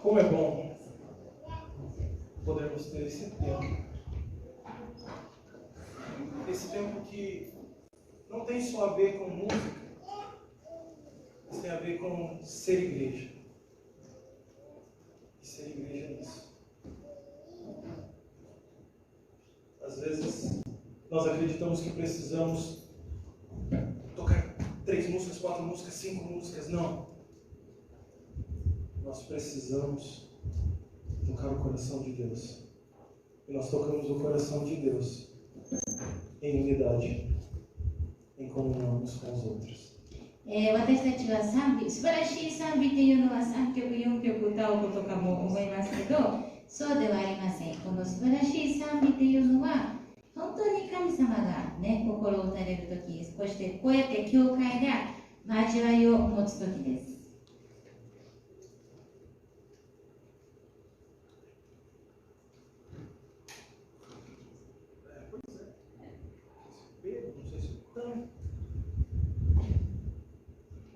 Como é bom podermos ter esse tempo. Esse tempo que não tem só a ver com música, mas tem a ver com ser igreja. E ser igreja é isso. Às vezes, nós acreditamos que precisamos tocar 3 músicas, 4 músicas, 5 músicas. Não. Nós precisamos tocar o coração de Deus. E nós tocamos o coração de Deus em unidade, em comunhão uns com os outros. 私たちは賛美、素晴らしい賛美というのは3曲、4曲歌うことかも思いますけど、そうではありません。この素晴らしい賛美というのは、本当に神様がね、心を打たれるとき、そしてこうやって教会が交わりを持つときです。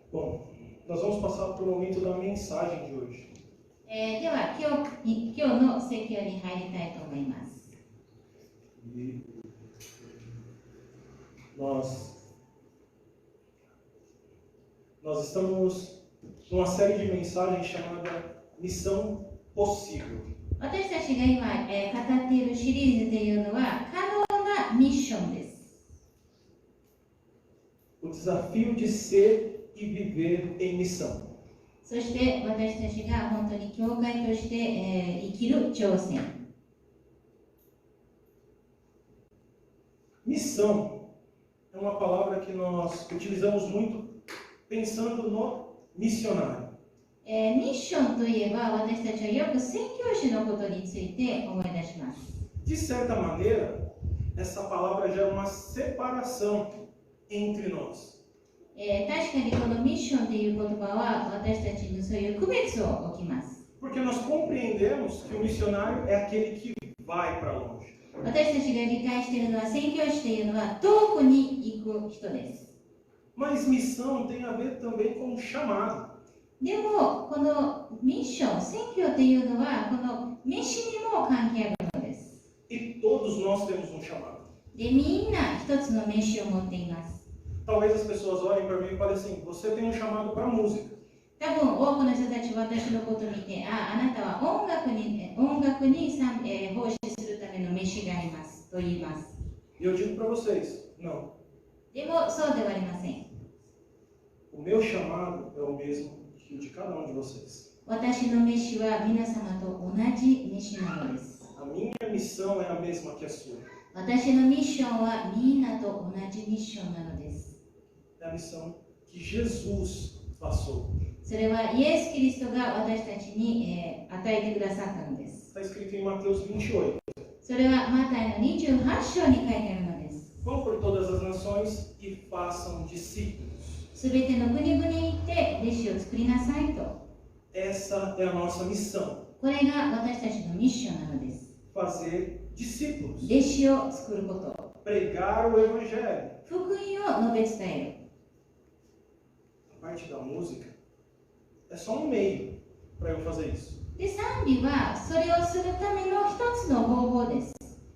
Bom, nós vamos passar para o momento da mensagem de hoje. では今日の説教に入りたいと思います。E nós estamos numa série de mensagens chamada Missão Possível. 私たちが今、語っているシリーズというのは可能なミッションです。O desafio de ser e viver em missão. そして私たちが本当に教会として、生きる挑戦。Missão é uma palavra que nós utilizamos muito pensando no missionário. ミッションといえば私たちはよく宣教師のことについて思い出します。De certa maneira, essa palavra já é uma separação entre nós. 確かにこのミッションという言葉は私たちにそういう区別を置きます。Porque nós compreendemos que o missionário é aquele que vai para longe. 私たちが理解しているのは宣教師というのは遠くに行く人です。Mas missão tem a ver também com chamado. でもこのミッション、宣教というのはこの飯にも関係あるのです。E todos nós temos um chamado. で、みんな一つの飯を持っています。Talvez as pessoas olhem para mim e falem assim: você tem um chamado para música. 多分多くの人たちは私のことを見て、あなたは音楽に奉仕するための飯がありますと言います。E eu digo para vocês: não. でもそうではありません。O meu chamado é o mesmo que o de cada um de vocês. 私の飯は皆様と同じ飯なのです。A minha missão é a mesma que a sua. 私のミッションはみんなと同じミッションなのです。É a missão que Jesus passou. それはイエス・キリストが私たちに、与えてくださったのです。 Está escrito em Mateus 28. それはマタイの28章に書いてあるのです。 Vão por todas as nações e façam discípulos. すべての国々に行って弟子を作りなさいと。Essa é a nossa missão. これが私たちのミッションなのです。 Fazer discípulos. 弟子を作ること。 Pregar o evangelho. 福音を述べ伝える。 A parte da música é só um meio para eu fazer isso. で、賛美はそれをするための一つの方法です。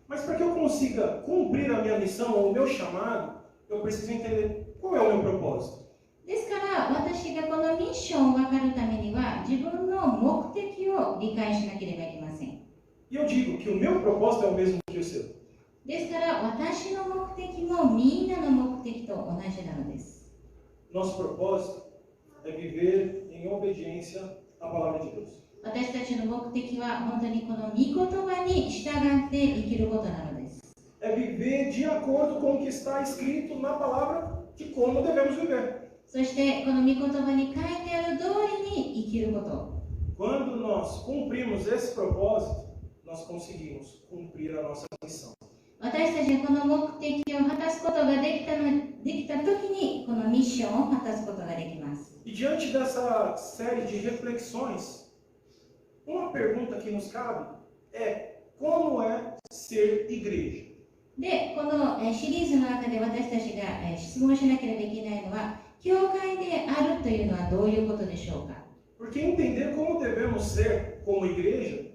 Mas para que eu consiga cumprir a minha missão ou o meu chamado, eu preciso entender qual é o meu propósito. ですから私がこのミッションを分かるためには自分の目的を理解しなければいけません。 E eu digo que o meu propósito é o mesmo que o seu. ですから私の目的もみんなの目的と同じなのです。 Nosso propósito é viver em obediência à palavra de Deus. 私たちの目的は本当にこの御言葉に従って生きることなのです。 É viver de acordo com o que está escrito na palavra de como devemos viver. そしてこの御言葉に書いてある通りに生きること。 Quando nós cumprimos esse propósito, nós conseguimos cumprir a nossa missão. 私たちがこの目的を果たすことができた時にこのミッションを果たすことができます。 E diante dessa série de reflexões, uma pergunta que nos cabe é: como é ser igreja? で、このシリーズの中で私たちが質問しなければいけないのは、教会であるというのはどういうことでしょうか。 Porque entender como devemos ser como igreja,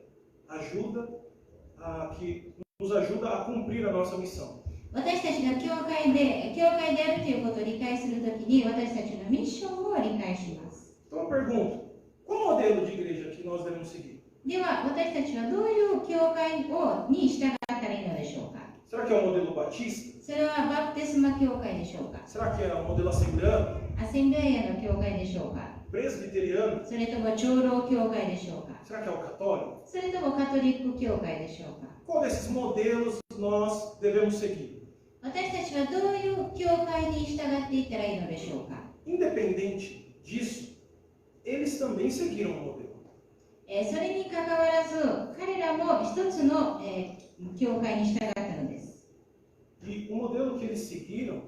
nos ajuda a cumprir a nossa missão. 私たちが教会であるということを理解するときに、私たちのミッションを理解します。 Então eu pergunto, qual modelo de igreja que nós devemos seguir? では、私たちはどういう教会に従ったらいいのでしょうか。 Será que é o modelo batista? それはバプテスマ教会でしょうか。 Será que é o modelo assembleano? アセンブレイヤの教会でしょうか。 Presbiteriano? それとも長老教会でしょうか。 Será que é o católico? それともカトリック教会でしょうか。 Qual desses modelos nós devemos seguir? 私たちはどういう教会に従っていったらいいのでしょうか。 Independente disso, eles também seguiram o modelo. それにかかわらず、彼らも一つの、教会に従ったのです。 E o modelo que eles seguiram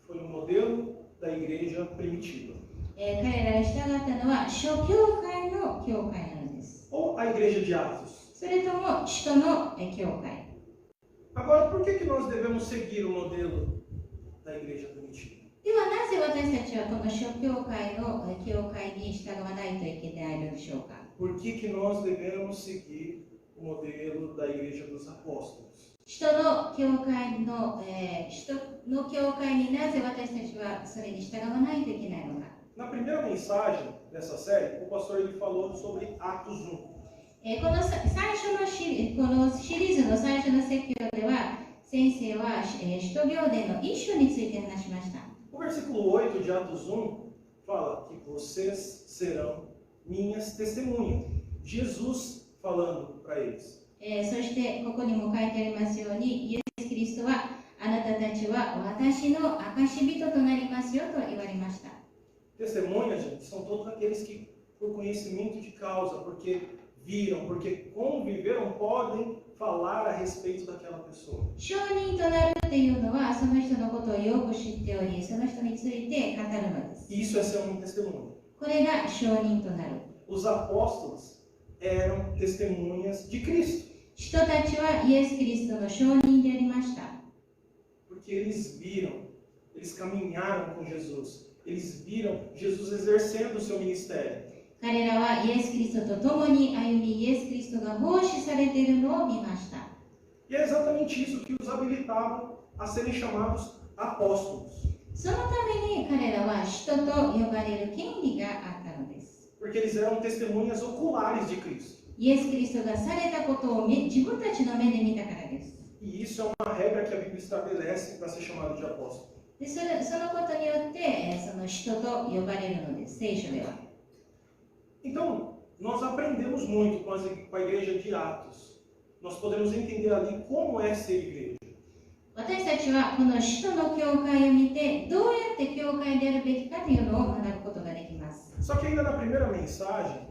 foi o modelo da igreja primitiva. 彼らが従ったのは初教会の教会なのです。 Ou a igreja de Atos. それとも使徒の教会。 Agora, por que nós devemos seguir o modelo da igreja primitiva? ではなぜ私たちはこの初教会の教会に従わないといけないのでしょうか。 Por que nós devemos seguir o modelo da igreja dos apóstolos? 使徒の教会になぜ私たちはそれに従わないといけないのか。 Na primeira mensagem dessa série, o pastor ele falou sobre Atos 1. このシリーズの最初の説教では、先生は使徒行伝の一章について話しました。 O versículo 8 de Atos 1 fala que vocês serão minhas testemunhas. Jesus falando para eles. そしてここにも書いてありますように、イエス・キリストはあなたたちは私の証人となりますよと言われました。 Testemunhas, gente, são todos aqueles que, por conhecimento de causa, porque viram, porque conviveram, podem falar a respeito daquela pessoa. 証人となるというのは、その人のことをよく知っており、その人について語るのです。 Isso é ser um testemunho. これが証人となる。 Os apóstolos eram testemunhas de Cristo, 使徒たちはイエス・キリストの証人でありました。 porque eles viram, eles caminharam com Jesus, eles viram Jesus exercendo o seu ministério. 彼らはイエス・キリストと共に歩み、イエス・キリストが奉仕されているのを見ました。 E é exatamente isso que os habilitava a serem chamados apóstolos, そのために彼らは使徒と呼ばれる権利があったのです。 porque eles eram testemunhas oculares de Cristo. イエス・キリストがされたことを自分たちの目で見たからです。 E isso é uma regra que a Bíblia estabelece para ser chamado de apóstolo. でそのことによってその使徒と呼ばれるのです、聖書では。 Então, nós aprendemos muito com a igreja de Atos. Nós podemos entender ali como é ser igreja. 私たちはこの使徒の教会を見て、どうやって教会であるべきかというのを学ぶことができます。 Só que ainda na primeira mensagem,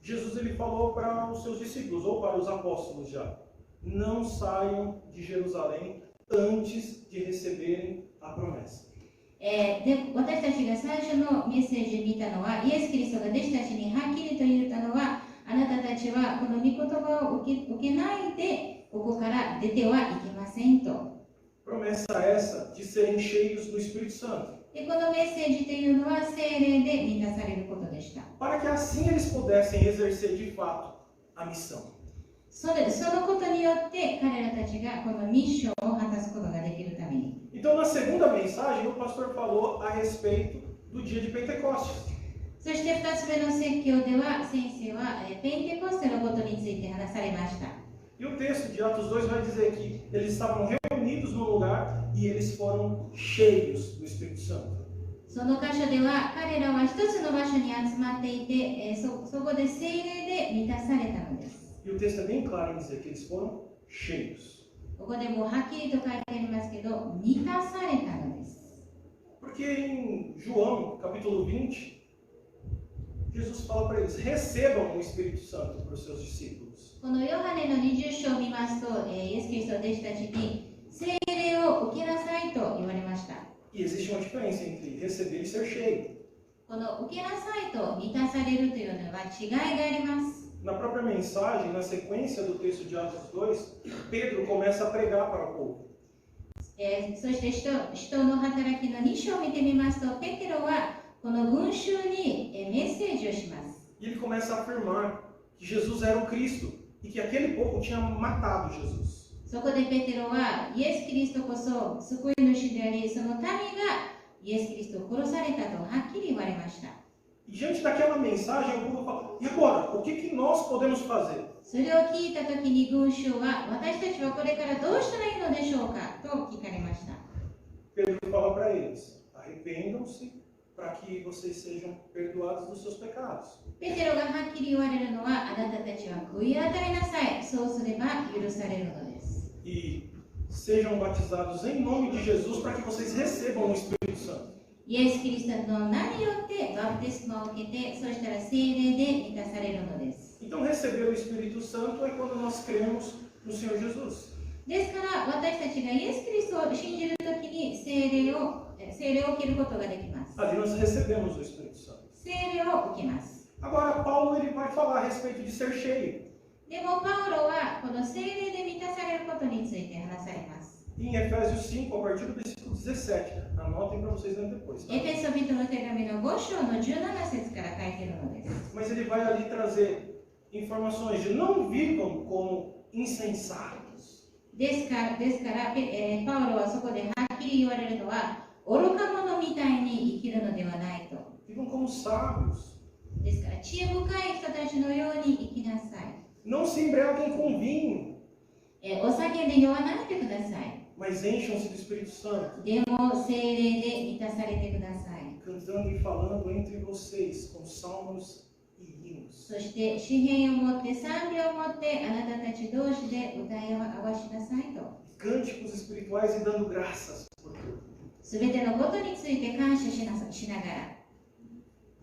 Jesus ele falou para os seus discípulos, ou para os apóstolos já, não saiam de Jerusalém antes de receberem a promessa. で私たちが最初のメッセージを見たのは、イエス・キリストが弟子たちにはっきりと言ったのは、あなたたちはこの御言葉を受けないで、ここから出てはいけませんと。 Promessa essa de serem cheios do Espírito Santo. でこのメッセージというのは聖霊で満たされることでした。 Para que assim eles pudessem exercer de fato a missão. そのことによって彼らたちがこのミッションを果たすことができるために。 Então, na segunda mensagem, o pastor falou a respeito do dia de Pentecostes. そして2つ目の説教では、先生はペンテコステのことについて話されました。 E o texto de Atos 2 vai dizer que eles estavam reunidos no lugar e eles foram cheios do Espírito Santo. その箇所では、彼らは一つの場所に集まっていて、そこで聖霊で満たされたのです。 E o texto é bem claro em dizer que eles foram cheios. ここでもうはっきりと書いてありますけど、満たされたのです。 Porque em João, capítulo 20, Jesus fala para eles, recebam o Espírito Santo para os seus discípulos. このヨハネの20章を見ますと、イエス・キリストは弟子たちに聖霊を受けなさいと言われました。 E existe uma diferença entre receber e ser cheio. この受けなさいと満たされるというのは違いがあります。 Na própria mensagem, na sequência do texto de Atos 2, Pedro começa a pregar para o povo. そして使徒の働きの2章を見てみますと、ペテロはこの群衆にメッセージをします。 E ele começa a afirmar que Jesus era o Cristo e que aquele povo tinha matado Jesus. そこでペテロはイエス・キリストこそ救い主であり、その民がイエス・キリストを殺されたとはっきり言われました。 E diante daquela mensagem, o povo fala: e agora? O que nós podemos fazer? それを聞いたときに群衆は、私たちはこれからどうしたらいいのでしょうかと聞かれました。 Pedro fala para eles: arrependam-se para que vocês sejam perdoados dos seus pecados. ペテロがはっきり言われるのは、あなたたちは悔い改めなさい。そうすれば許されるのです。 E sejam batizados em nome de Jesus para que vocês recebam o Espírito Santo. イエス・キリストの名によってバプテスマを受けて、そしたら聖霊で満たされるのです。 Então, receber o Espírito Santo é quando nós cremos no Senhor Jesus. ですから、私たちがイエス・キリストを信じるときに聖霊を受けることができます。 Ali nós recebemos o Espírito Santo. 聖霊を受けます。 Agora, Paulo ele vai falar a respeito de ser cheio. でも、パウロはこの聖霊で満たされることについて話されます。 Em Efésios 5, a partir do versículo 17. Anotem para vocês lerem depois. Tá? エペソビトの手紙の5章の17節から書いているのです。 Mas ele vai ali trazer informações de não vivam como insensatos. ですから、パウロはそこではっきり言われるのは、愚か者みたいに生きるのではないと。 Vivam como sábios. ですから、知恵深い人たちのように生きなさい。 Não se embriaguem com vinho, お酒で酔わないでください。 mas encham-se do Espírito Santo, でも、聖霊で満たされてください。 cantando e falando entre vocês com salmos e hinos. そして、詩篇を持って、賛美を持って、あなたたち同士で歌い合わしなさいと。 Cânticos espirituais e dando graças por tudo. すべてのことについて感謝しながら。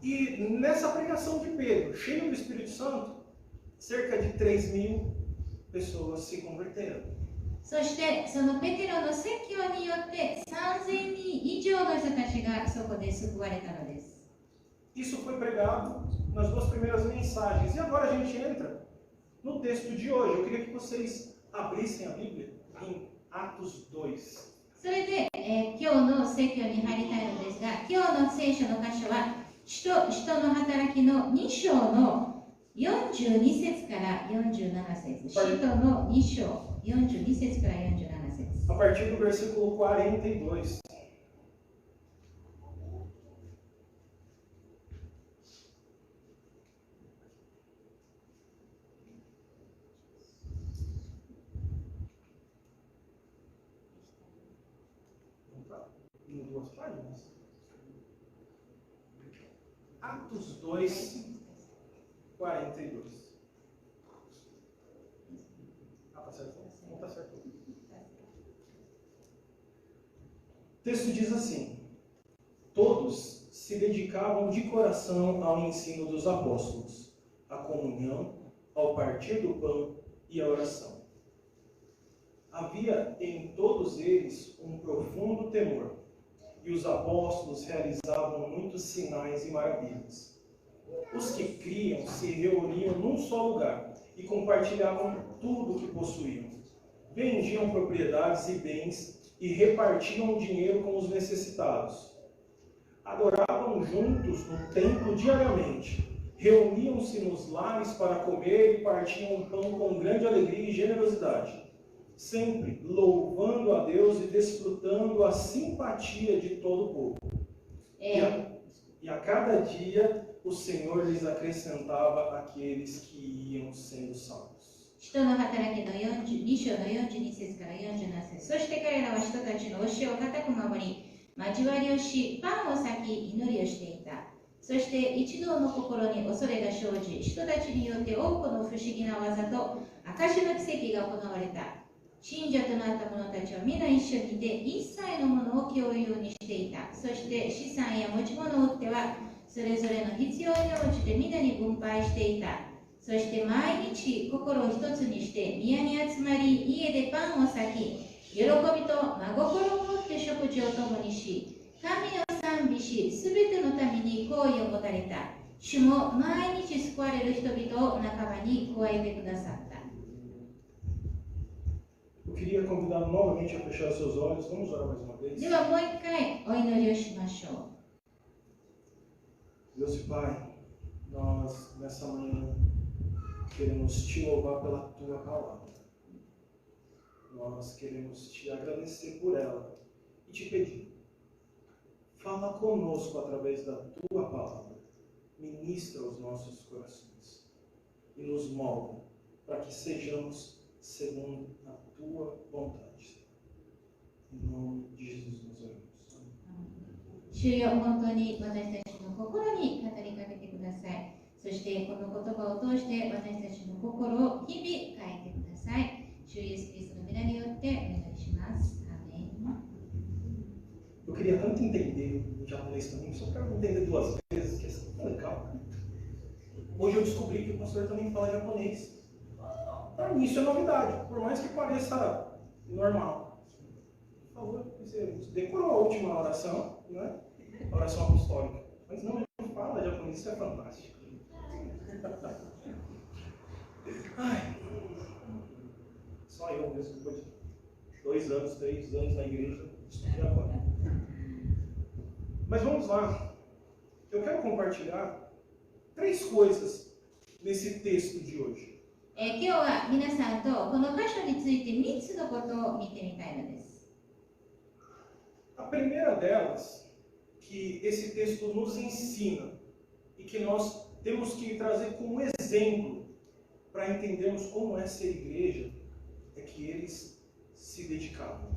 E nessa pregação de Pedro, cheio do Espírito Santo, cerca de 3.000 pessoas se converteram. そして、そのペテロの説教によって3000人以上の人たちがそこで救われたのです。 Isso foi pregado nas duas primeiras mensagens. E agora a gente entra no texto de hoje. Eu queria que vocês abrissem a Bíblia em Atos 2. それで、今日の説教に入りたいのですが、今日の聖書の箇所は、使徒の働きの2章の42節から47節。使徒の2章42節から47節。 A partir do versículo 42. Em duas páginas. Atos 2, 42. Ah, tá certo? Não tá certo. O texto diz assim: todos se dedicavam de coração ao ensino dos apóstolos, à comunhão, ao partir do pão e à oração. Havia em todos eles um profundo temor, e os apóstolos realizavam muitos sinais e maravilhas. Os que criam se reuniam num só lugar e compartilhavam tudo o que possuíam. Vendiam propriedades e bens e repartiam o dinheiro com os necessitados. Adoravam juntos no templo diariamente. Reuniam-se nos lares para comer e partiam o pão com grande alegria e generosidade, sempre louvando a Deus e desfrutando a simpatia de todo o povo. E a cada dia o Senhor lhes acrescentava aqueles que iam sendo salvos. 使徒の働きの2章の42節から47節。そして彼らは人たちの教えを固く守り、交わりをし、パンを裂き、祈りをしていた。そして一同の心に恐れが生じ、人たちによって多くの不思議な技と証の奇跡が行われた。信者となった者たちは皆一緒にいて、一切のものを共有にしていた。そして資産や持ち物を売っては、それぞれの必要に応じて皆に分配していた。そして毎日心を一つにして宮に集まり、家でパンを裂き、喜びと真心を持って食事を共にし、神を賛美し、すべての民に好意を持たれた。主も毎日救われる人々を仲間に加えてくださった。Eu queria convidar novamente a fechar seus olhos. Vamos orar mais uma vez. ではもう一回お祈りをしましょう。 Deus e Pai, nós nessa manhã queremos te louvar pela tua palavra. Nós queremos te agradecer por ela e te pedir. Fala conosco através da tua palavra. Ministra os nossos corações e nos molda para que sejamos segundo a tua vontade. Em nome de Jesus nós oramos. 主よ、本当に私たちの心に語りかけてください。そしてこの言葉を通して私たちの心を日々変えてください。主イエス・キリストの皆によってお願いします。アーメン。 Eu queria tanto entender o japonês também, só para entender duas vezes, que é tão legal. Hoje eu descobri que o pastor também fala japonês. Para mim isso é novidade, por mais que pareça normal. Por favor, você decorou a última oração, né? A oração apostólica. Mas não, ele fala japonês, isso é fantástico. Ai, só eu mesmo, depois de 2 anos, 3 anos na igreja, descobri agora. Mas vamos lá. Eu quero compartilhar 3 coisas nesse texto de hoje. 今日は皆さんとこの箇所について3つのことを見てみたいのです。 A primeira delas, que esse texto nos ensina e que nós temos que trazer como exemplo para entendermos como é ser igreja, é que eles se dedicavam.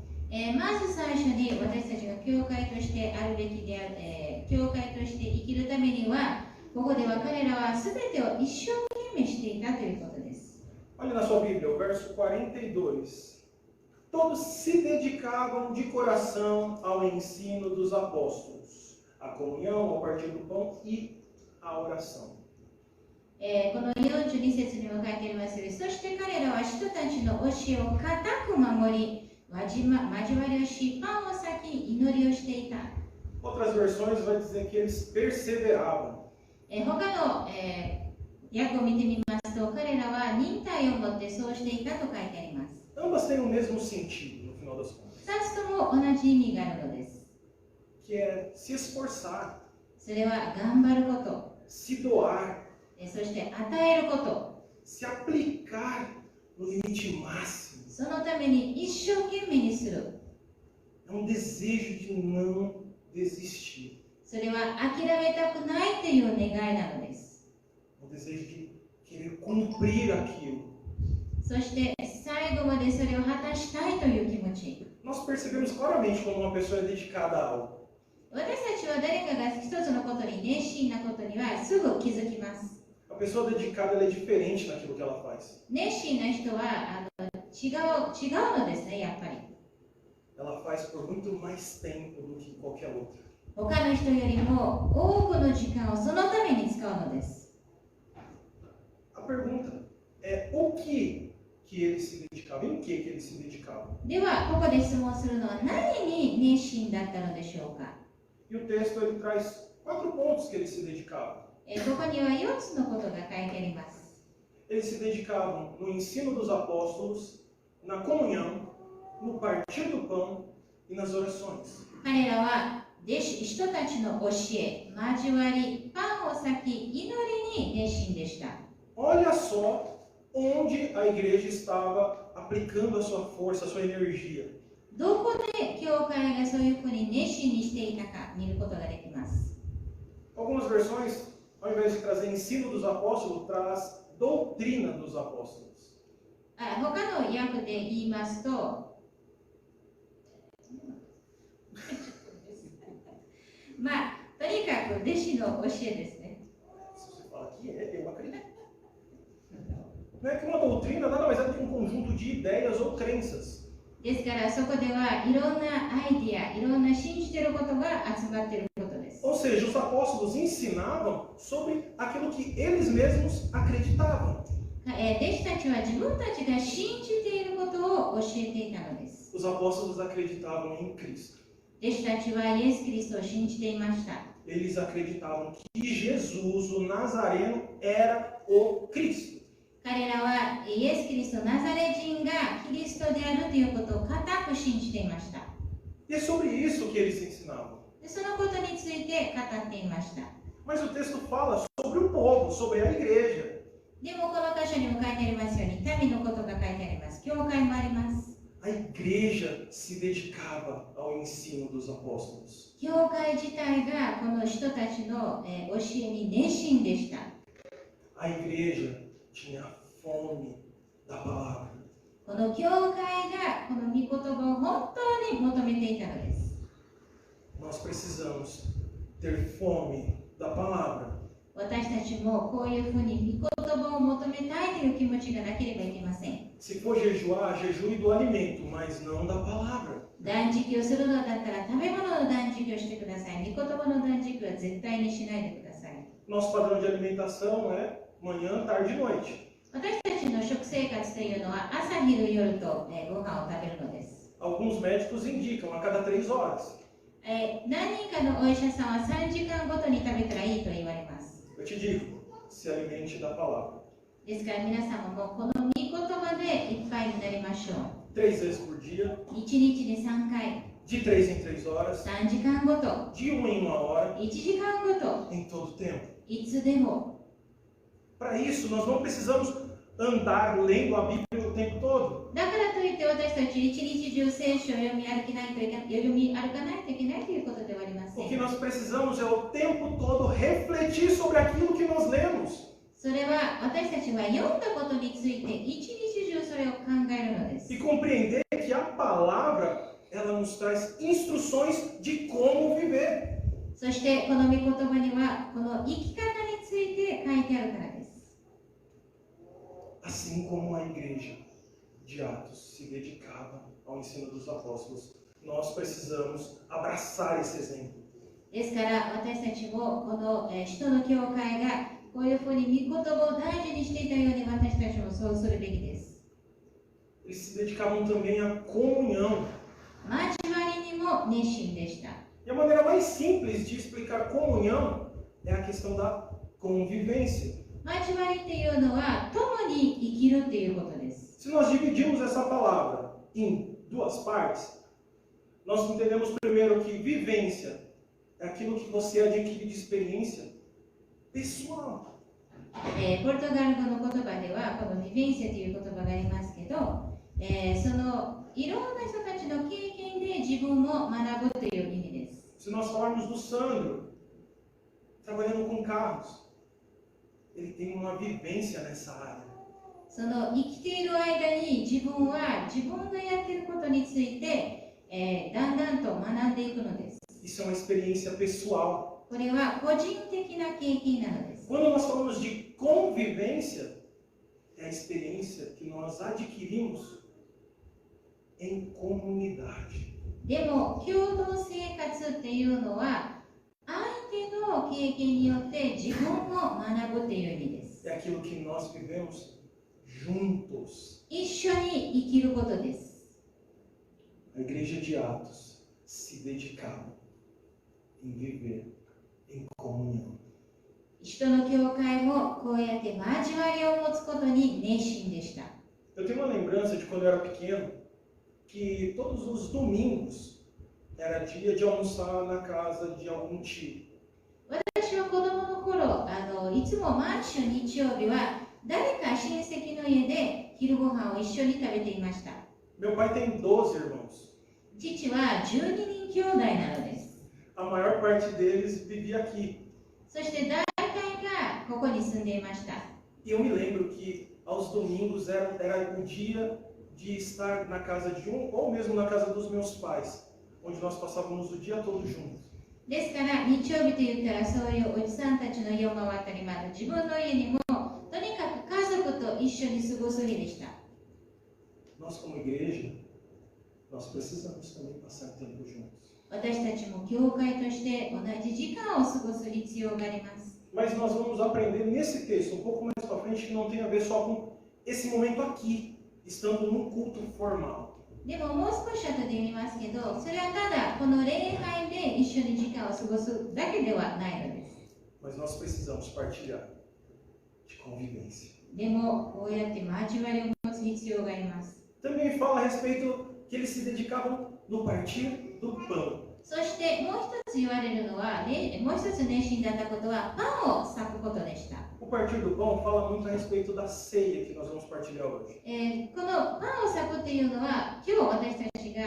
まず最初に私たちが教会としてあるべきである、教会として生きるためには、ここでは彼らは全てを一生懸命していたということです。 Olha na sua Bíblia, o verso 42. Todos se dedicavam de coração ao ensino dos apóstolos, à comunhão, ao partir do pão e à oração. この42節にも書いてありますように、そして彼らは人たちの教えを固く守り、交わりをし、パンを裂き、祈りをしていた。 Outras versões vai dizer que eles perseveravam. 他の、訳を見てみますと、彼らは忍耐を持ってそうしていたと書いてあります。 Ambas têm o mesmo sentido, no final das contas. 2つとも同じ意味があるのです。 Que é se esforçar, それは頑張ること、 se doar, そして与えること、 se aplicar no limite máximo. そのために一生懸命にする。 É um desejo de não desistir. それは諦めたくないという願いなのです。 Um desejo de querer cumprir aquilo. そして最後までそれを果たしたいという気持ち。 Nós percebemos claramente quando uma pessoa é dedicada a algo. 私たちは誰かが一つのことに熱心なことにはすぐ気づきます。 A pessoa dedicada ela é diferente naquilo que ela faz. 熱心な人は違うのですね、やっぱり。 Ela faz por muito mais tempo do que qualquer outra. 他の人よりも多くの時間をそのために使うのです。 A pergunta é o que eles se dedicavam? Em que eles se dedicavam? では、ここで質問するのは何に熱心だったのでしょうか。 E o texto ele traz 4 pontos que eles se dedicavam. ここには4つのことが書いてあります。 Eles se dedicavam no ensino dos apóstolos, na comunhão, no partir do pão e nas orações. 彼らは人たちの教え、交わり、パンを裂き、祈りに熱心でした。 Olha só onde a igreja estava aplicando a sua força, a sua energia. どこで教会がそういうふうに熱心にしていたか見ることができます。 Algumas versões, ao invés de trazer ensino dos apóstolos, traz doutrina dos apóstolos. 他の訳で言いますと、まあ、とにかく弟子の教えですね。 Se você fala que eu acredito. Não é que uma doutrina nada mais é do que um conjunto de ideias ou crenças. ですからそこではいろんなアイディア、いろんな信じていることが集まっていることです。 Ou seja, os apóstolos ensinavam sobre aquilo que eles mesmos acreditavam. 弟子たちは自分たちが信じていることを教えていたのです。 Os apóstolos acreditavam em Cristo. 弟子たちはイエス・キリストを信じていました。 Eles acreditavam que Jesus, o Nazareno, era o Cristo. 彼らはイエス・キリスト、ナザレ人がキリストであるということを固く信じていました。 E é sobre isso que eles ensinavam. でそのことについて語っていました。 Mas o texto fala sobre o povo, sobre a igreja. でもこの箇所にも書いてありますように、民のことが書いてあります。教会もあります。A igreja se dedicava ao ensino dos apóstolos. 教会自体がこの人たちの教えに熱心でした。A igreja tinha fome da palavra. この教会がこの御言葉を本当に求めていたのです。Nós precisamos ter fome da palavra. 私たちもこういうふうに御言葉を求めたいという気持ちがなければいけません。Se for jejuar, jejue do alimento, mas não da palavra. 断食をするのだったら食べ物の断食をしてください。御言葉の断食は絶対にしないでください。Nosso padrão de alimentação é manhã, tarde e noite. 私たちの食生活というのは朝昼夜とご飯を食べるのです。Alguns médicos indicam a cada 3 horas. 何人かのお医者さんは3時間ごとに食べたらいいと言われます。Eu te digo, se alimente da palavra. ですから皆様もこの御言葉でいっぱいになりましょう。3 vezes por dia, 1日で3回、de 3 em 3 horas, 3時間ごと、 de 1 em 1 hora, 1時間ごと、 em todo tempo. いつでも。Para isso, nós não precisamos andar lendo a Bíblia o tempo todo. だからといって私たち一日中聖書を読み歩かないといけないということではありませ O que ん。 nós precisamos é o tempo todo refletir sobre aquilo que nós lemos. それは私たちは読んだことについて一日中それを考えるのです。 E compreender que a palavra, ela nos traz instruções de como viver. そしてこの御言葉にはこの生き方について書いてあるからです。 Assim como a igreja de Atos se dedicava ao ensino dos apóstolos, nós precisamos abraçar esse exemplo. ですから私たちもこの使徒の教会がこういうふうに御言葉を大事にしていたように私たちもそうするべきです。 Eles se dedicavam também à comunhão. 交わりにも熱心でした。 E a maneira mais simples de explicar comunhão é a questão da convivência. 交わりというのは共に生きるということです。 Se nós dividirmos essa palavra em 2 partes, nós entendemos primeiro que vivência é aquilo que você adquire de experiência pessoal. ポルトガル語の言葉ではこのビベンセという言葉がありますけど、そのいろんな人たちの経験で自分を学ぶという意味です。 Se nós falarmos do Sandro, trabalhando com carros, ele tem uma vivência nessa área. その生きている間に自分は自分がやっていることについて、だんだんと学んでいくのです。 Isso é uma experiência pessoal. これは個人的な経験なのです。 Quando nós falamos de convivência, é a experiência que nós adquirimos em comunidade. でも共同生活っていうのは相手の経験によって自分を学ぶという意味です。 É aquilo que nós vivemos juntos. 一緒に生きることです。 A igreja de Atos se dedicava em viver em comunhão. 人の教会もこうやって交わりを持つことに熱心でした。 Eu tenho uma lembrança de quando eu era pequeno, que todos os domingos era dia de almoçar na casa de algum tio. 私は子供の頃、いつも毎週日曜日は誰か親戚の家で昼ご飯を一緒に食べていました。 Meu pai tem 12 irmãos. 父は12人兄弟なのです。 A maior parte deles vivia aqui. そして大体がここに住んでいました。 E eu me lembro que aos domingos era o dia de estar na casa de um ou mesmo na casa dos meus pais, onde nós passávamos o dia todo juntos. ですから日曜日と言ったらそういうおじさんたちの家を回ったりまた自分の家にもとにかく家族と一緒に過ごす日でした。 Nós como igreja, nós precisamos também passar tempo juntos. 私たちも教会として同じ時間を過ごす必要があります。 Mas nós vamos aprender nesse texto, um pouco mais para frente, que não tem a ver só com esse momento aqui, estando num culto formal. でももう少し後で見ますけど、それはただこの礼拝で一緒に時間を過ごすだけではないのです。 Mas nós precisamos partilhar de convivência. でもこうやって交わりを持つ必要があります。 Também fala a respeito que eles se dedicavam no partir do pão. そしてもう一つ言われるのは、もう一つ熱心だったことはパンを裂くことでした。O partir do pão fala muito a respeito da ceia que nós vamos partilhar hoje. このパンを裂くっていうのは、今日私たちが、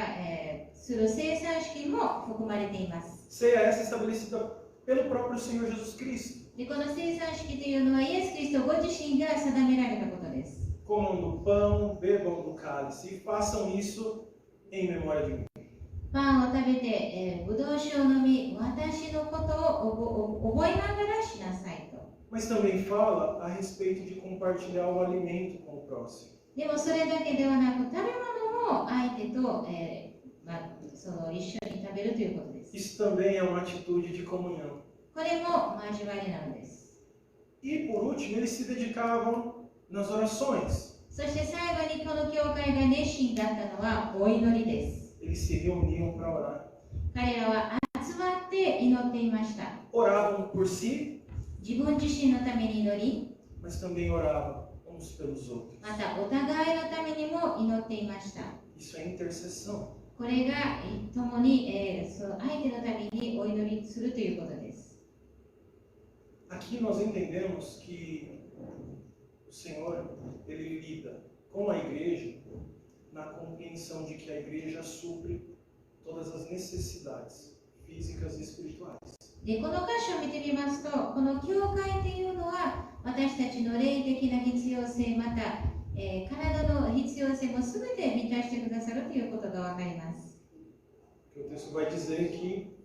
する生産式も含まれています。Ceia essa estabelecida pelo próprio Senhor Jesus Cristo. でこの生産式というのは、イエス・キリストご自身が定められたことです。Comam do pão, bebam do cálice e façam isso em memória de mim. パンを食べて、ぶどう酒を飲み、私のことを覚えながらしなさいと。Mas também fala a respeito de compartilhar o alimento com o próximo. でもそれだけではなく、食べ物も相手と、一緒に食べるということです。Isso também é uma atitude de comunhão. これも交わりなのです。E por último, eles se dedicavam nas orações. そして最後にこの教会が熱心だったのはお祈りです。Eles se reuniam para orar. 彼らは集まって祈っていました。Oravam por si, 自分自身のために祈り、 mas também oravam uns pelos outros. またお互いのためにも祈っていました。Isso é intercessão. これが共に、その相手のためにお祈りするということです。Aqui nós entendemos que o Senhor, ele lida com a igreja na compreensão de que a igreja supre todas as necessidades físicas e espirituais. でこの箇所を見てみますと、この教会というのは私たちの霊的な必要性、また、体の必要性も全て満たしてくださるということがわかります。O texto vai dizer que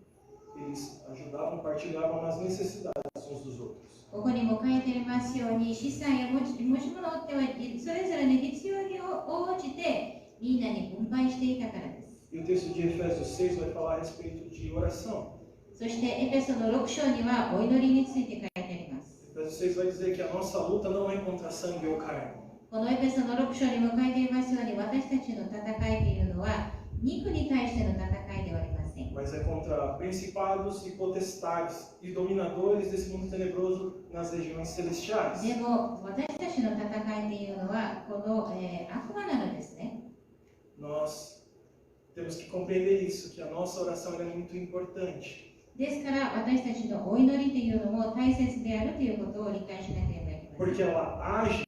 eles ajudavam, partilhavam nas necessidades uns dos outros. ここにも書いてありますように、資産や持ち物を追ってはそれぞれの必要に応じてみんなに分配していたからです。E o texto de Efésios 6 vai falar a respeito de oração. そしてエペソの6章にはお祈りについて書いてあります。 Efésios 6 vai dizer que a nossa luta não é contra sangue ou carne. このエペソの6章にも書いていますように、私たちの戦いというのは肉に対しての戦いではありません。 Mas é contra principados e potestades e dominadores desse mundo tenebroso nas regiões celestiais. でも私たちの戦いというのはこの、悪魔なのですね。 Nós temos que compreender isso, que a nossa oração é muito importante. ですから私たちのお祈りというのも大切であるということを理解しなければいけません。 Porque ela age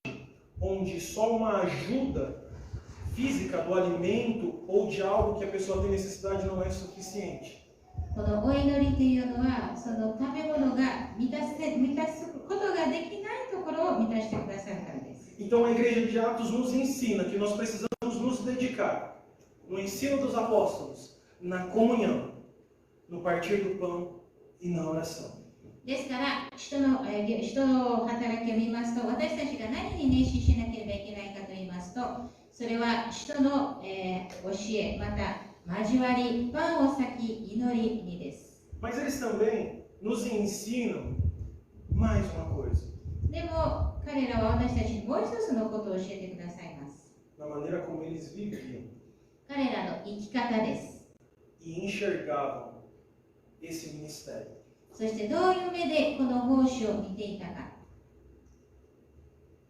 onde só uma ajuda física do alimento ou de algo que a pessoa tem necessidade não é suficiente. このお祈りというのはその食べ物が満たすことができないところを満たしてくださるからです。 Então a igreja de Atos nos ensina que nós precisamos nos dedicar no ensino dos apóstolos, na comunhão, no partir do pão e na oração. ですから人の働きを見ますと、私たちが何に熱心しなければいけないかと言いますと、それは人の、教え、また交わり、パンを裂き、祈りにです。 Mas eles também nos ensinam mais uma coisa, でも彼らは私たちにもう一つのことを教えてくださいます。 na maneira como eles viviam 彼らの生き方です。 e enxergavam esse ministério. そしてどういう目でこの奉仕を見ていたか。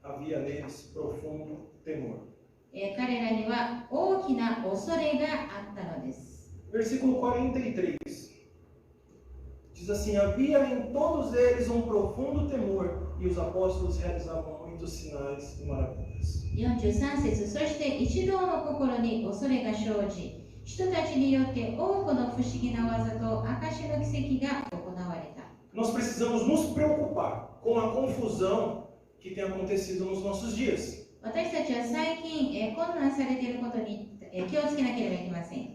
Havia neles profundo temor. 彼らには大きな恐れがあったのです。 Versículo 43 diz assim: havia em todos eles um profundo temor e os apóstolos realizavam muitos sinais e maravilhas. 43節、そして一同の心に恐れが生じ、人たちによって多くの不思議な技と証の奇跡が行われた。 Nós precisamos nos preocupar com a confusão que tem acontecido nos nossos dias. 私たちは最近、困難されていることに、気をつけなければいけません。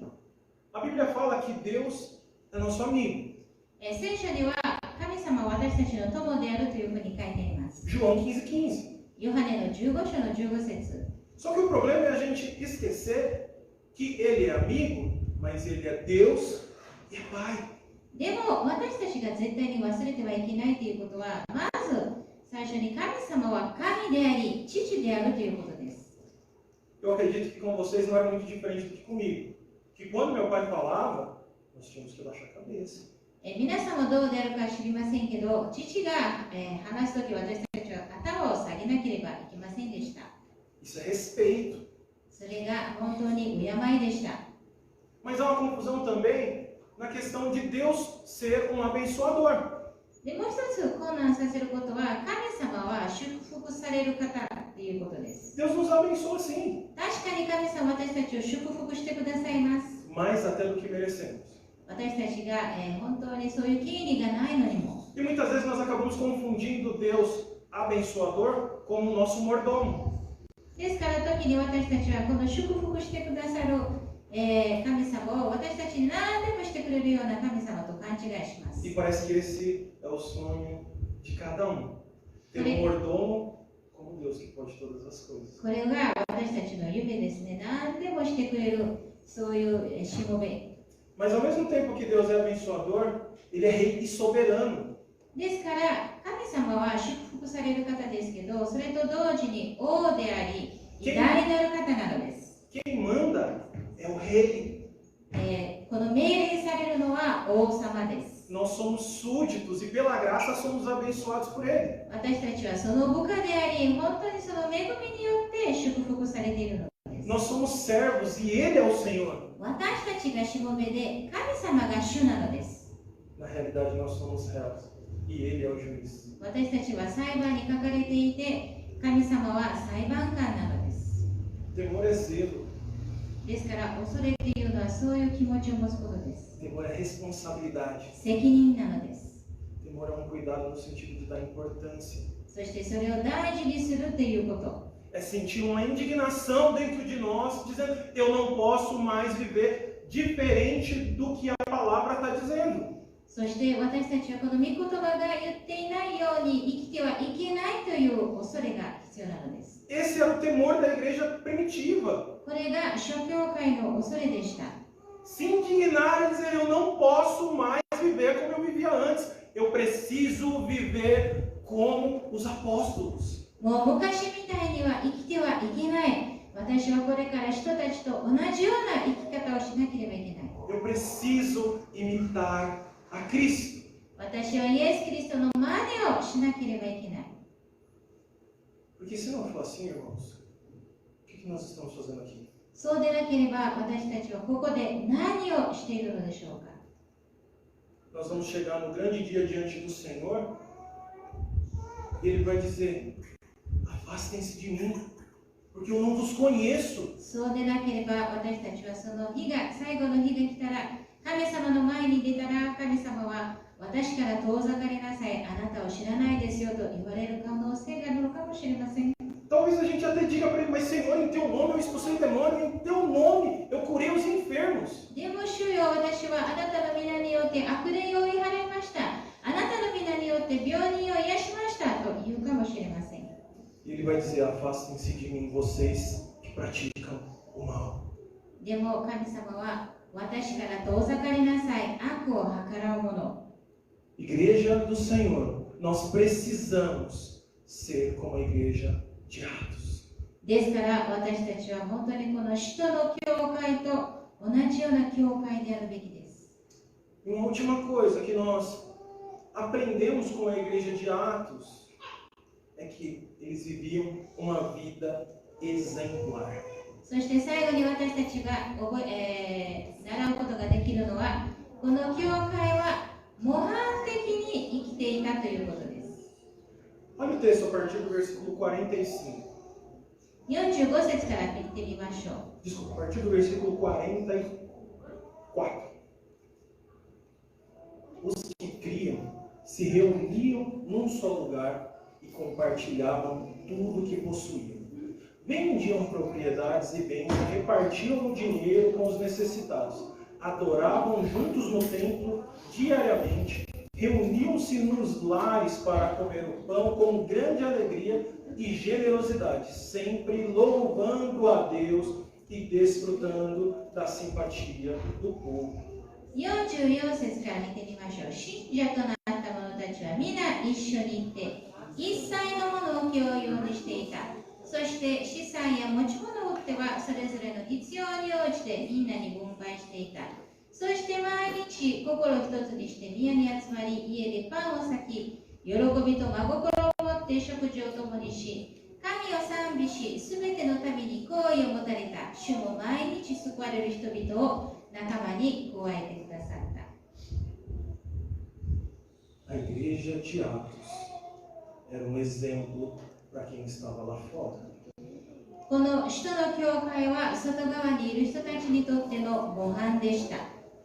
A Bíblia fala que Deus é nosso amigo. 聖書には神様は私たちの友であるというふうに書いてあります。 João 15:15. ヨハネの15章の15節。 Só que o problema é a gente esquecer que ele é amigo, mas ele é Deus e é Pai. でも私たちが絶対に忘れてはいけないということは、まず最初に神様は神であり、父であるということです。 Eu acredito que com vocês não era muito diferente do que comigo. Que quando meu pai falava, nós tínhamos que abaixar a cabeça. 皆さんもどうであるか知りませんけど、父が、話すとき私たちは頭を下げなければいけませんでした。 Isso é respeito. それが本当に敬いでした。 Mas há uma confusão também na questão de Deus ser um abençoador. でもう一つ困難させることは、神様は祝福される方っていうことです。 Deus nos abençoa sim, 確かに神様は私たちを祝福してくださいます。 mais até do que merecemos. 私たちが、本当にそういう権利がないのにも。 E muitas vezes nós acabamos confundindo Deus abençoador como o nosso mordomo. ですから時に私たちはこの祝福してくださる、神様を私たちに何でもしてくれるような神様と勘違いします。 E parece que esse é o sonho de cada um. Ter um mordomo como Deus que pode todas as coisas. これが私たちの夢ですね。何でもしてくれる、そういうしもべ。 Mas ao mesmo tempo que Deus é abençoador, Ele é rei e soberano. ですから神様は祝福される方ですけど、それと同時に王であり、偉大なる方なのです。 Quem manda é o rei. この命令されるのは王様です。 Nós somos súditos e pela graça somos abençoados por Ele. 私たちはその部下であり、本当にその恵みによって祝福されているのです。 Nós somos servos e Ele é o Senhor. 私たちがしもべで、神様が主なのです。 Na realidade, nós somos réus e Ele é o juiz. 私たちは裁判に書かれていて、神様は裁判官なのです。 Temor é zelo, ですから、恐れっていうのはそういう気持ちを持つことです。 temor é responsabilidade, 責任なのです。 temor é um cuidado no sentido de dar importância. そしてそれを大事にするっていうこと。 É sentir uma indignação dentro de nós, dizendo: eu não posso mais viver diferente do que a palavra está dizendo. そして私たちはこの御言葉が言っていないように生きてはいけないという恐れが必要なのです。 Esse era o temor da igreja primitiva. これが諸教会の恐れでした。 Se indignar e dizer: eu não posso mais viver como eu vivia antes. Eu preciso viver como os apóstolos. もう昔みたいには生きてはいけない。私はこれから人たちと同じような生き方をしなければいけない。 Eu preciso imitar a Cristo. 私はイエス・キリストの真似をしなければいけない。 Porque se não for assim, irmãos, o que nós estamos fazendo aqui? そうでなければ私たちはここで何をしているのでしょうか。 Nós vamos chegar no grande dia diante do Senhor e Ele vai dizer: afastem-se de mim, porque eu não vos conheço. そうでなければ私たちはその日が、最後の日が来たら、神様の前に出たら、神様は私から遠ざかりなさい、あなたを知らないですよと言われる可能性があるのかもしれません。 Talvez a gente até diga para Ele: mas Senhor, em Teu nome eu expulsei demônio, em Teu nome eu curei os enfermos. でも主よ、私はあなたの皆によって悪霊を追い払いました。あなたの皆によって病人を癒しましたと言うかもしれません。 E Ele vai dizer: afastem-se de mim, vocês que praticam o mal. でも神様は私から遠ざかりなさい、悪を計らう者。 Igreja do Senhor, nós precisamos ser como a igreja de Atos. ですから私たちは本当にこの使徒の教会と同じような教会であるべきです。 E uma última coisa que nós aprendemos com a igreja de Atos é que eles viviam uma vida exemplar. そして最後に私たちが習うことができるのは、この教会は模範的に生きていたということです。 Olha o texto a partir do versículo 45. 45節から見てみましょう。 Desculpa, a partir do versículo 44. Os que criam se reuniam num só lugar e compartilhavam tudo o que possuíam. Vendiam propriedades e bens, repartiam o dinheiro com os necessitados, adoravam juntos no templo diariamente, reuniam-se nos lares para comer o pão com grande alegria e generosidade, sempre louvando a Deus e desfrutando da simpatia do povo. 44節から見てみましょう。信者となった者たちは皆一緒にいて、一切のものを共有にしていた。そして資産や持ち物を売っては、それぞれの必要に応じてみんなに分配していた。そして毎日心一つにして宮に集まり、家でパンを裂き、喜びと真心を持って食事を共にし、神を賛美し、すべての民に好意を持たれた。主も毎日救われる人々を仲間に加えてくださった。A igreja de Atos era um exemplo para quem estava lá fora. この使徒の教会は外側にいる人たちにとっての模範でした。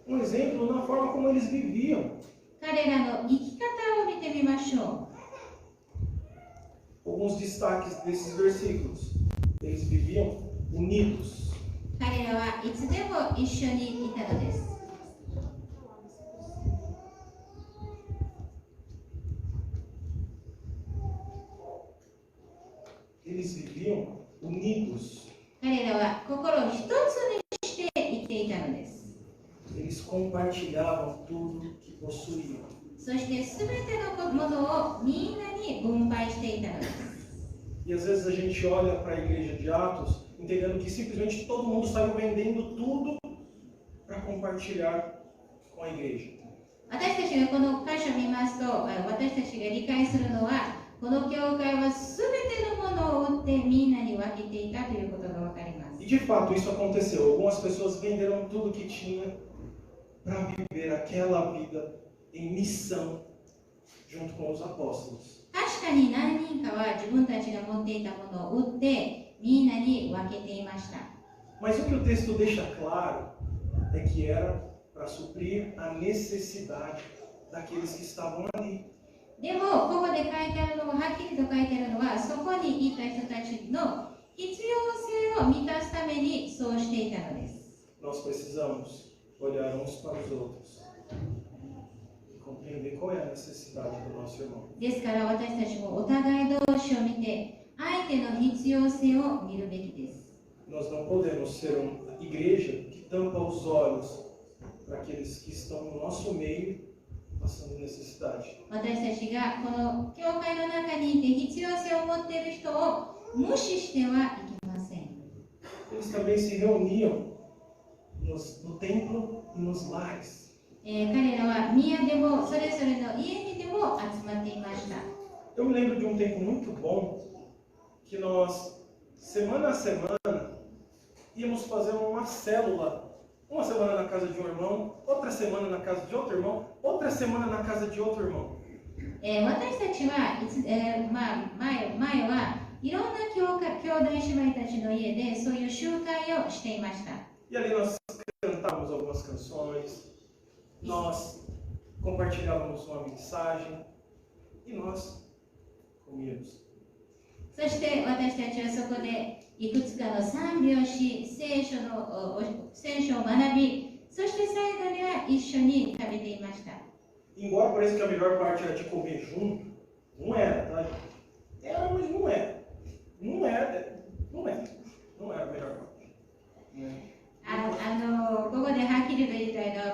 Um exemplo na forma como eles viviam. 彼らの生き方を見てみましょ Alguns destaques desses versículos. Eles viviam unidos. う。彼らはいつでも一緒にいたのです。Eles viviam unidos. 彼らは心を一つにして生きていたのです。 Eles compartilhavam tudo que possuíam. そして全てのものをみんなに分配していたのです。 E às vezes a gente olha para a igreja de Atos, entendendo que simplesmente todo mundo saiu vendendo tudo para compartilhar com a igreja. 私たちがこの箇所を見ますと、私たちが理解するのは、この教会は全てのものを売ってみんなに分けていたということがわかります。 E de fato isso aconteceu. Algumas pessoas venderam tudo que tinha para viver aquela vida em missão junto com os apóstolos. 確かに何人かは自分たちが持っていたものを売ってみんなに分けていました。 Mas o que o texto deixa claro é que era para suprir a necessidade daqueles que estavam ali. でも、ここで書いてあるのは、はっきりと書いてあるのは、そこにいた人たちの必要性を満たすためにそうしていたのです。 Nós precisamos olhar uns para os outros e compreender qual é a necessidade do nosso irmão. ですから私たちもお互い同士を見て、相手の必要性を見るべきです。 Nós não podemos ser uma igreja que tampa os olhos para aqueles que estão no nosso meio passando necessidade. 私たちがこの教会の中にいて必要性を持っている人を無視してはいけません。 Eles também se reuniam no templo e nos lares. 彼らは宮でもそれぞれの家にでも集まっていました。 Eu me lembro de um tempo muito bom que nós, semana a semana, íamos fazer uma célula. Uma semana na casa de um irmão, outra semana na casa de outro irmão, outra semana na casa de outro irmão. 私たち前はいろんな兄弟姉妹たちの家でそういう集会をしていました。 E ali nós cantávamos algumas canções, nós compartilhávamos uma mensagem e nós comíamos. そして私たちはそこでいくつかの賛美をし、聖書を学び、そして最後には一緒に食べていました。 Embora pareça que a melhor parte era de comer junto, não era, tá? Era, mas não era. Não era a melhor parte. ここではっきりと言いたいのは、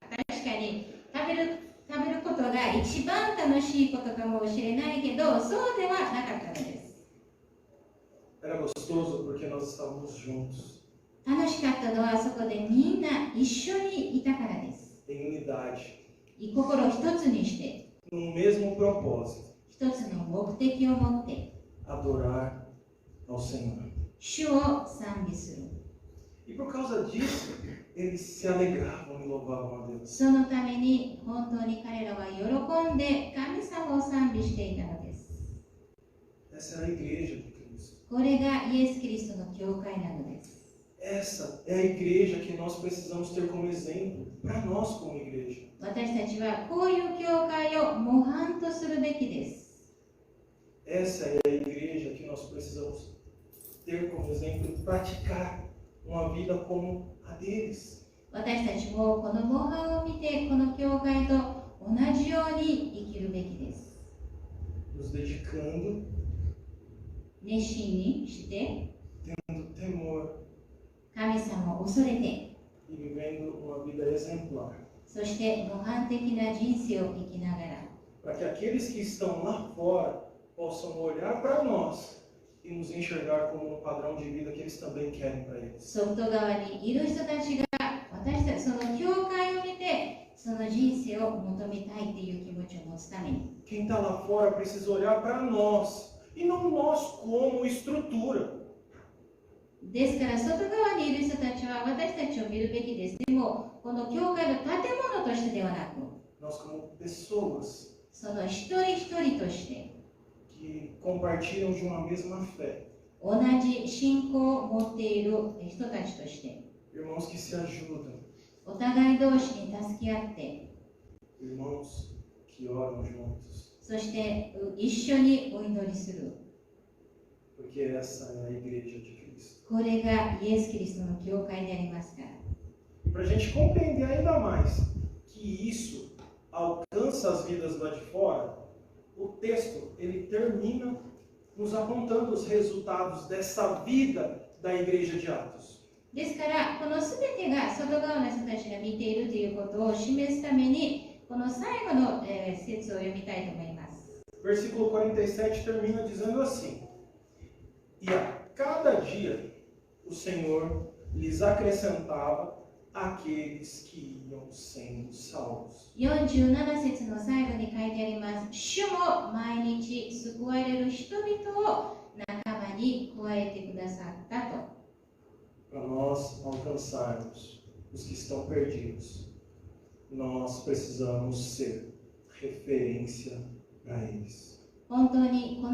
確かに食べることが一番楽しいことかもしれないけど、そうではなかったのです。 Era gostoso porque nós estávamos juntos, 楽しかったのはそこでみんな一緒にいたからです。 em unidade, 心を一つにして、 no mesmo propósito, 一つの目的を持って、 adorar ao Senhor. 主を賛美する。 E por causa disso, eles se alegravam e louvavam a Deus. そのために本当に彼らは喜んで神様を賛美していたのです。 Essa era a igreja de Cristo. これがイエス・キリストの教会なのです。 Essa é a igreja que nós precisamos ter como exemplo para nós como igreja. 私たちはこういう教会を模範とするべきです。 Essa é a igreja que nós precisamos ter como exemplo e praticar uma vida como a deles. 私たちもこの模範を見てこの教会と同じように生きるべきです。 Nos dedicando, 熱心にして tendo temor 神様を恐れて、 e vivendo uma vida exemplar. そして模範的な人生を生きながら、 Para que aqueles que estão lá fora possam olhar para nós e nos enxergar como um padrão de vida que eles também querem para eles. 外側にいる人たちが私たちその教会を見てその人生を求めたいという気持ちを持つために、 Quem está lá fora precisa olhar para nós e não nós como estrutura. ですから外側にいる人たちは私たちを見るべきです。でもこの教会の建物としてではなく、nós como pessoas その一人一人として que compartilham de uma mesma fé, 同じ信仰を持っている人たちとして irmãos que se ajudam, お互い同士に助け合って irmãos que oram juntos, そして一緒にお祈りする porque essa é a igreja de Cristo. これがイエス・キリストの教会でありますから Para a gente compreender ainda mais que isso alcança as vidas lá de fora, o texto ele termina nos apontando os resultados dessa vida da igreja de Atos. ですからこの全てが外側の人たちが見ているということを示すためにこの最後の節を読みたいと思います Versículo 47 termina dizendo assim: E a cada dia o Senhor lhes acrescentava aqueles que iam sendo salvos. 47節の最後に書いてあります。主も毎日救われる人々を仲間に加えてくださったと。Para nós alcançarmos os que estão perdidos, nós precisamos ser referência para eles. 本当にこ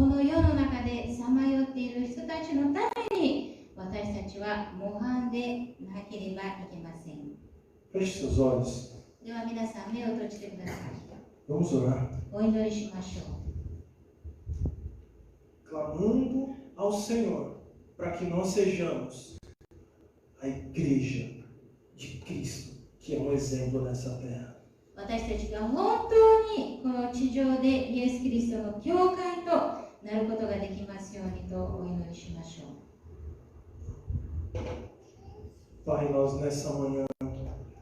の世の中でさまよっている人たちのために私たちは模範でなければいけません。 Feche seus olhos. では皆さん目を閉じてください。 Vamos orar. お祈りしましょう。 Clamando ao Senhor para que nós sejamos a igreja de Cristo, que é exemplo nessa terra. 私たちが本当にこの地上でイエス・キリストの教会となることができますようにとお祈りしましょう。 Pai, nós nessa manhã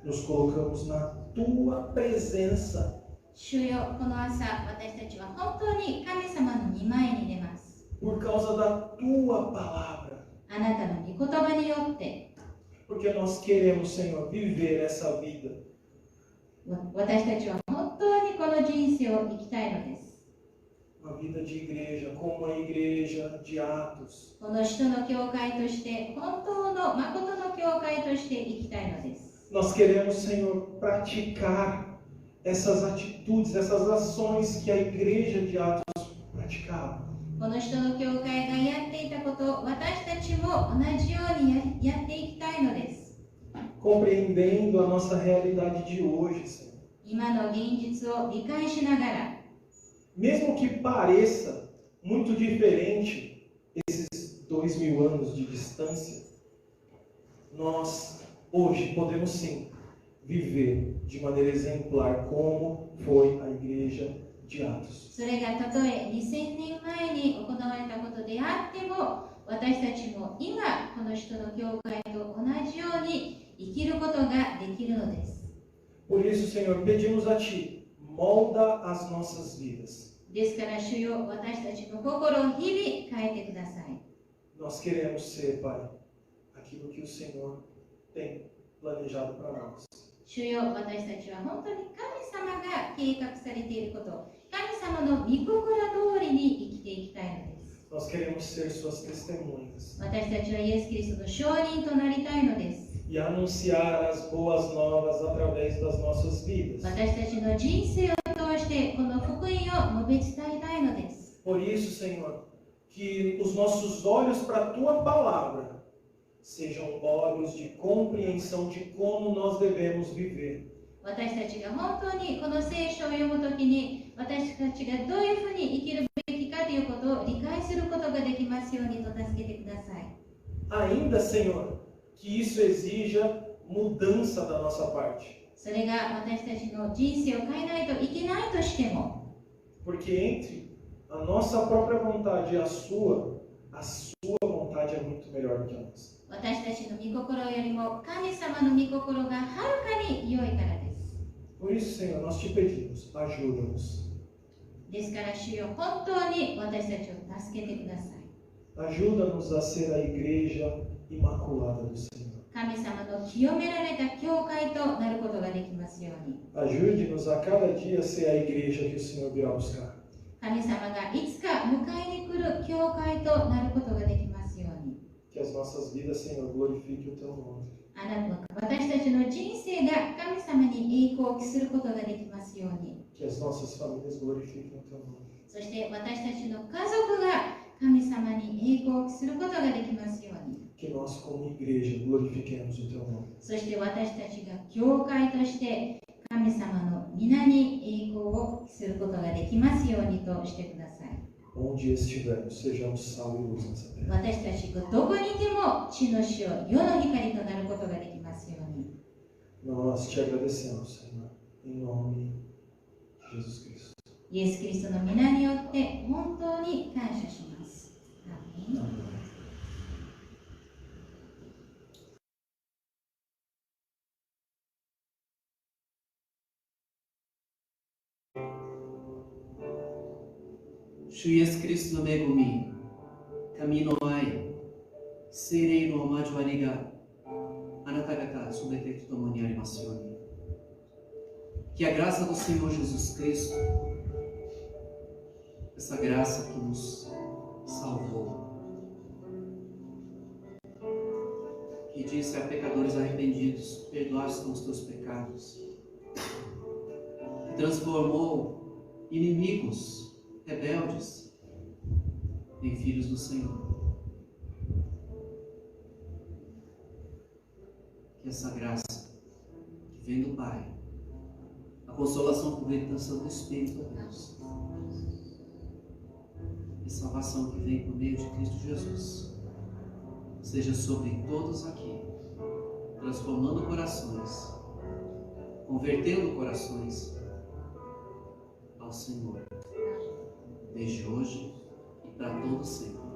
nos colocamos na Tua presença. 主よ、この朝、私たちは本当に神様の御前に出ます。 Por causa da Tua palavra. あなたの御言葉によって、 Porque nós queremos, Senhor, viver essa vida. 私たちは本当にこの人生を生きたいのです。 Uma vida de igreja, como a igreja de Atos. この人の教会として、本当の誠の教会として生きたいのです。 Nós queremos, Senhor, praticar essas atitudes, essas ações que a igreja de Atos praticava. この人の教会がやっていたことを私たちも同じようにやっていきたいのです。 Compreendendo a nossa realidade de hoje, Senhor. 今の現実を理解しながら、 Mesmo que pareça muito diferente esses 2000 anos de distância, nós hoje podemos sim viver de maneira exemplar como foi a igreja de Atos. それがたとえ2000年前に行われたことであっても、私たちも今この人の教会と同じように生きることができるのです。 Por isso, Senhor, pedimos a Ti, molda as nossas vidas. ですから主よ、私たちの心を日々変えてください。 Nós queremos ser, Pai, aquilo que o Senhor tem planejado para nós. 主よ、私たちは本当に神様が計画されていること、神様の御心通りに生きていきたいのです。 Nós queremos ser Suas testemunhas 私たちはイエス・キリストの証人となりたいのです。 e anunciar as boas novas através das nossas vidas. 私たちの人生を通してこの福音を述べ伝えたいのです。 Por isso, Senhor, que os nossos olhos para a Tua palavra sejam olhos de compreensão de como nós devemos viver. 私たちが本当にこの聖書を読むときに私たちがどういうふうに生きるべきかということを理解することができますようにと助けてください。 Ainda, Senhor, que isso exija mudança da nossa parte. それが私たちの人生を変えないといけないとしても、 Porque entre a nossa própria vontade e a sua vontade é muito melhor do que a nossa. 私たちの御心よりも神様の御心がはるかに良いからです。 Por isso, Senhor, nós te pedimos, ajuda-nos. ですから主よ、本当に私たちを助けてください。 Ajuda-nos a ser a igreja imaculada do Senhor. 神様の清められた教会となることができますように。 Ajude-nos a cada dia a ser a igreja que o Senhor virá buscar. 神様がいつか迎えに来る教会となることができますように。Que Que as nossas vidas, Senhor, glorifiquem o Teu nome. 私たちの人生が神様に栄光を期することができますように。 Que as nossas famílias glorifiquem o Teu nome. そして私たちの家族が神様に栄光を期することができますように。 Que nós, como igreja, glorifiquemos o Teu nome. そして私たちが教会として神様の皆に栄光を期することができますようにとしてください。 Onde estivermos, sejamos sal e luz nessa terra. 私たちがどこにいても地の塩、世の光となることができますように。 Nós te agradecemos, Senhor, em nome de Jesus Cristo. イエス・キリストの皆によって本当に感謝します。アーメン。 Amém. Shu Yesu Kristo no megumi, kamino ai, serei no amaju ariga, anata ga subete tomo ni arimasu yo ni. Que a graça do Senhor Jesus Cristo, essa graça que nos salvou, que disse a pecadores arrependidos, perdoados são os teus pecados, que transformou inimigos rebeldes em filhos do Senhor. Que essa graça que vem do Pai, a consolação que vem do Santo Espírito de Deus, e salvação que vem por meio de Cristo Jesus, seja sobre todos aqui, transformando corações, convertendo corações ao Senhor, desde hoje e para todo sempre.